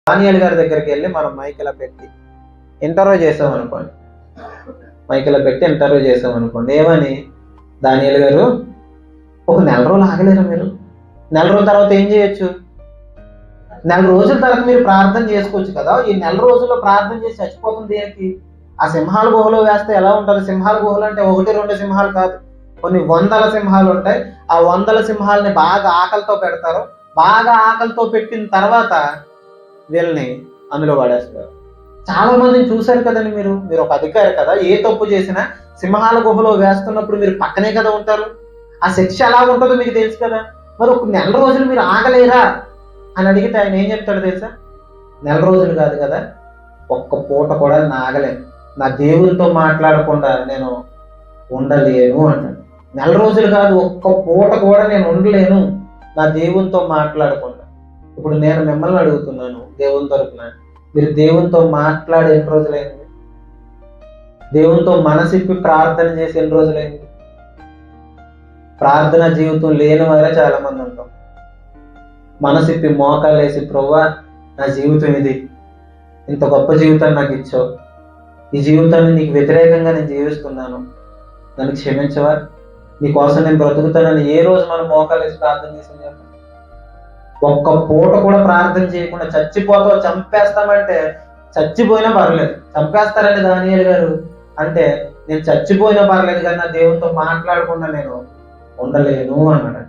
దానియేలు గారి దగ్గరికి వెళ్ళి మనం మైకిలా పెట్టి ఇంటర్వ్యూ చేసామనుకోండి, ఏమని, దానియేలు గారు ఒక నెల రోజులు ఆగలేరు మీరు? నెల రోజుల తర్వాత ఏం చేయొచ్చు? నెల రోజుల తర్వాత మీరు ప్రార్థన చేసుకోవచ్చు కదా. ఈ నెల రోజుల్లో ప్రార్థన చేసి చచ్చిపోతుంది దేనికి? ఆ సింహాల గుహలో వేస్తే ఎలా ఉంటుంది? సింహాల గుహలు అంటే 1-2 సింహాలు కాదు, కొన్ని 100ల సింహాలు ఉంటాయి. ఆ 100ల సింహాలని బాగా ఆకలితో పెడతారు. బాగా ఆకలితో పెట్టిన తర్వాత వీళ్ళని అందులో పడేస్తారు. చాలా మందిని చూశారు కదండి మీరు ఒక అధికారి కదా. ఏ తప్పు చేసినా సింహాల గుహలో వేస్తున్నప్పుడు మీరు పక్కనే కదా ఉంటారు. ఆ శిక్ష ఎలా ఉంటుందో మీకు తెలుసు కదా. మరి ఒక నెల రోజులు మీరు ఆగలేరా అని అడిగితే ఆయన ఏం చెప్తాడు తెలుసా? నెల రోజులు కాదు కదా, ఒక్క పూట కూడా నేను ఆగలేను, నా దేవునితో మాట్లాడకుండా నేను ఉండలేను అంటాడు. నెల రోజులు కాదు, ఒక్క పూట కూడా నేను ఉండలేను నా దేవునితో మాట్లాడకుండా. ఇప్పుడు నేను మిమ్మల్ని అడుగుతున్నాను దేవుని తరపున, మీరు దేవునితో మాట్లాడి ఎన్ని రోజులైంది? దేవునితో మనసిప్పి ప్రార్థన చేసి ఎన్ని రోజులైంది? ప్రార్థన జీవితం లేని వారే చాలా మంది ఉంటాం. మనసిప్పి మోకాలేసి, ప్రభువా నా జీవితం ఇది, ఇంత గొప్ప జీవితాన్ని నాకు ఇచ్చావు, ఈ జీవితాన్ని నీకు వ్యతిరేకంగా నేను జీవిస్తున్నాను, నన్ను క్షమించవా, నీకోసం నేను బ్రతుకుతానని ఏ రోజు మనం మోకాలేసి ప్రార్థన చేసింది? ఒక్క పూట కూడా ప్రార్థన చేయకుండా చచ్చిపోతావు, చంపేస్తామంటే చచ్చిపోయినా పర్లేదు, చంపేస్తారండి దానియేలు గారు అంటే నేను చచ్చిపోయినా పర్లేదు కానీ నా దేవునితో మాట్లాడకుండా నేను ఉండలేను అన్నాడు.